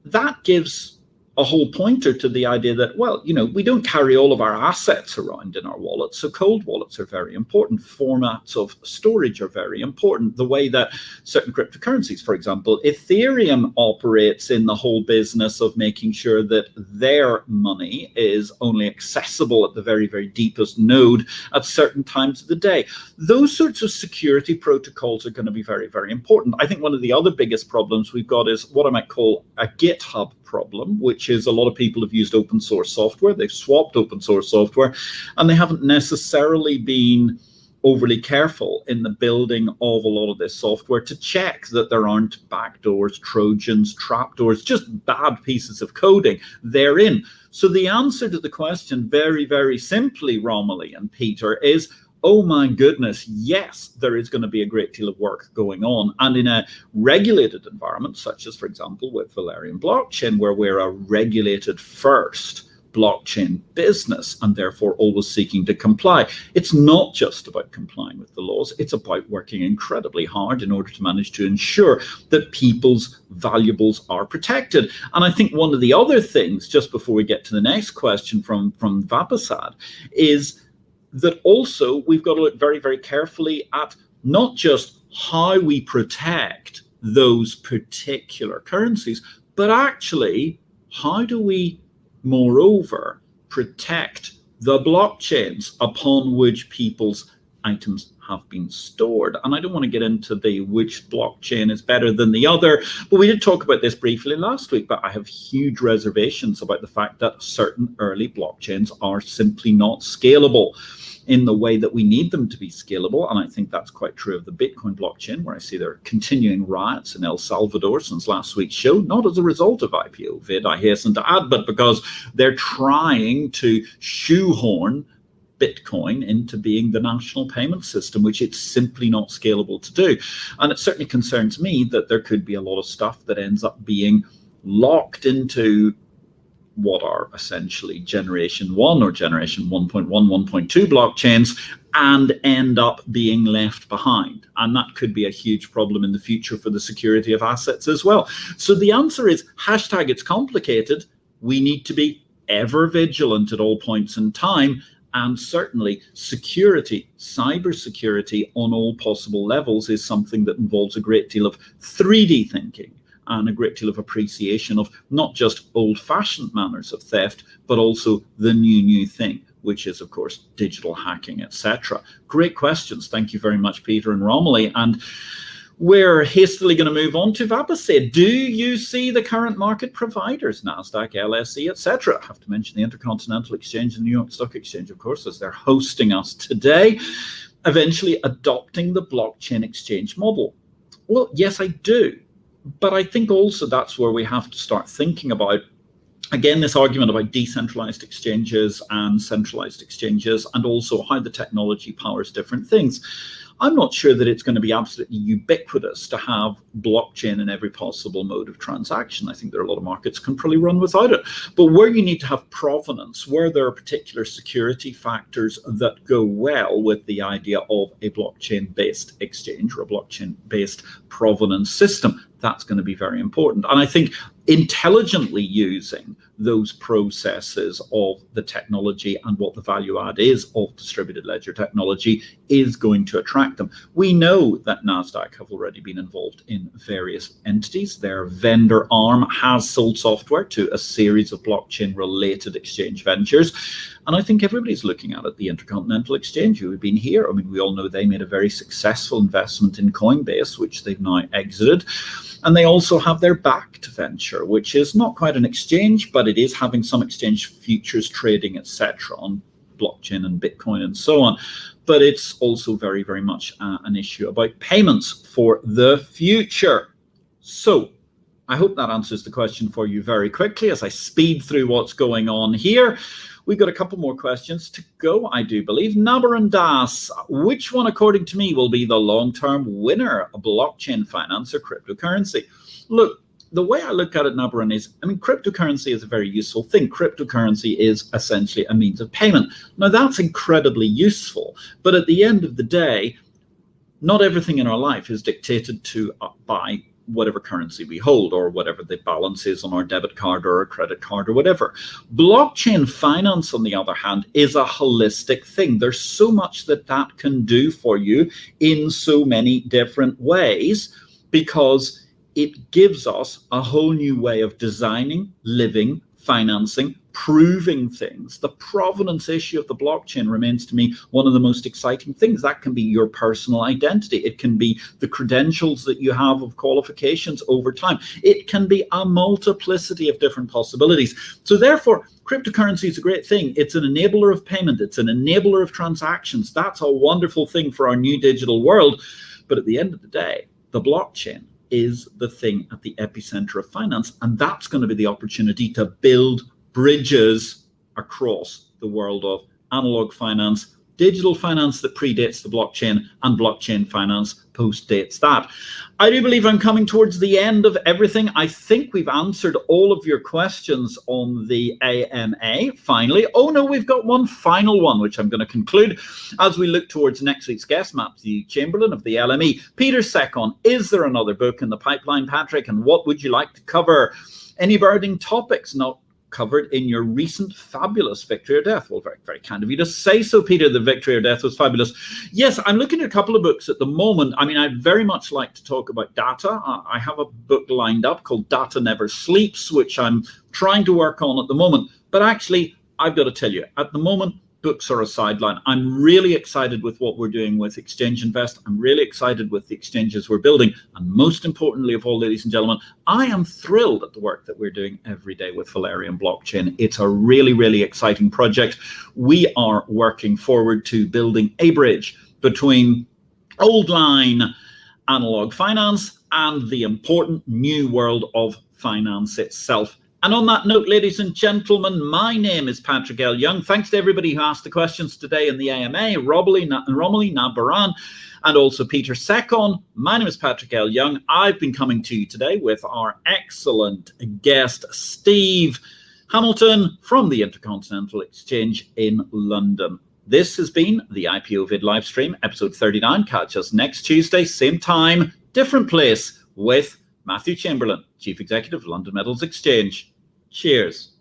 That gives a whole pointer to the idea that, well, we don't carry all of our assets around in our wallets. So cold wallets are very important. Formats of storage are very important. The way that certain cryptocurrencies, for example, Ethereum operates in the whole business of making sure that their money is only accessible at the very, very deepest node at certain times of the day. Those sorts of security protocols are going to be very, very important. I think one of the other biggest problems we've got is what I might call a GitHub problem, which is a lot of people have used open source software. They've swapped open source software, and they haven't necessarily been overly careful in the building of a lot of this software to check that there aren't backdoors, trojans, trapdoors, just bad pieces of coding therein. So the answer to the question, very, very simply, Romilly and Peter, is, oh my goodness, yes, there is going to be a great deal of work going on. And in a regulated environment, such as, for example, with Valerian blockchain, where we're a regulated first blockchain business and therefore always seeking to comply, it's not just about complying with the laws, it's about working incredibly hard in order to manage to ensure that people's valuables are protected. And I think one of the other things, just before we get to the next question from Vapasad, is that also we've got to look very, very carefully at not just how we protect those particular currencies, but actually how do we, moreover, protect the blockchains upon which people's items have been stored. And I don't want to get into the which blockchain is better than the other, but we did talk about this briefly last week, but I have huge reservations about the fact that certain early blockchains are simply not scalable in the way that we need them to be scalable. And I think that's quite true of the Bitcoin blockchain, where I see there are continuing riots in El Salvador since last week's show, not as a result of IPO-VID, I hasten to add, but because they're trying to shoehorn Bitcoin into being the national payment system, which it's simply not scalable to do. And it certainly concerns me that there could be a lot of stuff that ends up being locked into what are essentially generation 1 or generation 1.1, 1.2 blockchains and end up being left behind. And that could be a huge problem in the future for the security of assets as well. So the answer is hashtag it's complicated. We need to be ever vigilant at all points in time. And certainly security, cybersecurity on all possible levels is something that involves a great deal of 3D thinking and a great deal of appreciation of not just old-fashioned manners of theft, but also the new thing, which is, of course, digital hacking, etc. Great questions. Thank you very much, Peter and Romilly. And We're hastily going to move on to Vapase. Do you see the current market providers, NASDAQ, LSE, etc.? I have to mention the Intercontinental Exchange and New York Stock Exchange, of course, as they're hosting us today, eventually adopting the blockchain exchange model? Well, yes, I do. But I think also that's where we have to start thinking about, again, this argument about decentralized exchanges and centralized exchanges, and also how the technology powers different things. I'm not sure that it's going to be absolutely ubiquitous to have blockchain in every possible mode of transaction. I think there are a lot of markets can probably run without it. But where you need to have provenance, where there are particular security factors that go well with the idea of a blockchain-based exchange or a blockchain-based provenance system, that's going to be very important. And I think intelligently using those processes of the technology and what the value add is of distributed ledger technology is going to attract them. We know that NASDAQ have already been involved in various entities. Their vendor arm has sold software to a series of blockchain-related exchange ventures. And I think everybody's looking at it. The Intercontinental Exchange, who have been here, I mean, we all know they made a very successful investment in Coinbase, which they've now exited. And they also have their Backed venture, which is not quite an exchange, but it is having some exchange futures trading, etc., on blockchain and Bitcoin and so on. But it's also very, very much an issue about payments for the future. So I hope that answers the question for you very quickly as I speed through what's going on here. We've got a couple more questions to go, I do believe. Naber and Das, which one, according to me, will be the long-term winner, blockchain finance or cryptocurrency? Look, the way I look at it, Nabaran, is, I mean, cryptocurrency is a very useful thing. Cryptocurrency is essentially a means of payment. Now, that's incredibly useful. But at the end of the day, not everything in our life is dictated to by whatever currency we hold or whatever the balance is on our debit card or a credit card or whatever. Blockchain finance, on the other hand, is a holistic thing. There's so much that that can do for you in so many different ways, because it gives us a whole new way of designing, living, financing, proving things. The provenance issue of the blockchain remains to me one of the most exciting things. That can be your personal identity. It can be the credentials that you have of qualifications over time. It can be a multiplicity of different possibilities. So therefore, cryptocurrency is a great thing. It's an enabler of payment. It's an enabler of transactions. That's a wonderful thing for our new digital world. But at the end of the day, the blockchain is the thing at the epicenter of finance. And that's going to be the opportunity to build bridges across the world of analog finance, digital finance that predates the blockchain, and blockchain finance postdates that. I do believe I'm coming towards the end of everything. I think we've answered all of your questions on the AMA, finally. Oh no, we've got one final one, which I'm going to conclude as we look towards next week's guest, Matthew Chamberlain of the LME. Peter Secon, is there another book in the pipeline, Patrick? And what would you like to cover? Any burning topics not covered in your recent fabulous Victory or Death? Well, very, very kind of you to say so, Peter. The Victory or Death was fabulous. Yes, I'm looking at a couple of books at the moment. I mean, I'd very much like to talk about data. I have a book lined up called Data Never Sleeps, which I'm trying to work on at the moment. But actually, I've got to tell you, at the moment, books are a sideline. I'm really excited with what we're doing with Exchange Invest. I'm really excited with the exchanges we're building. And most importantly of all, ladies and gentlemen, I am thrilled at the work that we're doing every day with Valerian Blockchain. It's a really, really exciting project. We are working forward to building a bridge between old line analog finance and the important new world of finance itself. And on that note, ladies and gentlemen, my name is Patrick L. Young. Thanks to everybody who asked the questions today in the AMA, Romilly, Nabaran, and also Peter Secon. My name is Patrick L. Young. I've been coming to you today with our excellent guest, Steve Hamilton from the Intercontinental Exchange in London. This has been the IPO-VID live stream, episode 39. Catch us next Tuesday, same time, different place, with Matthew Chamberlain, Chief Executive of London Metals Exchange. Cheers.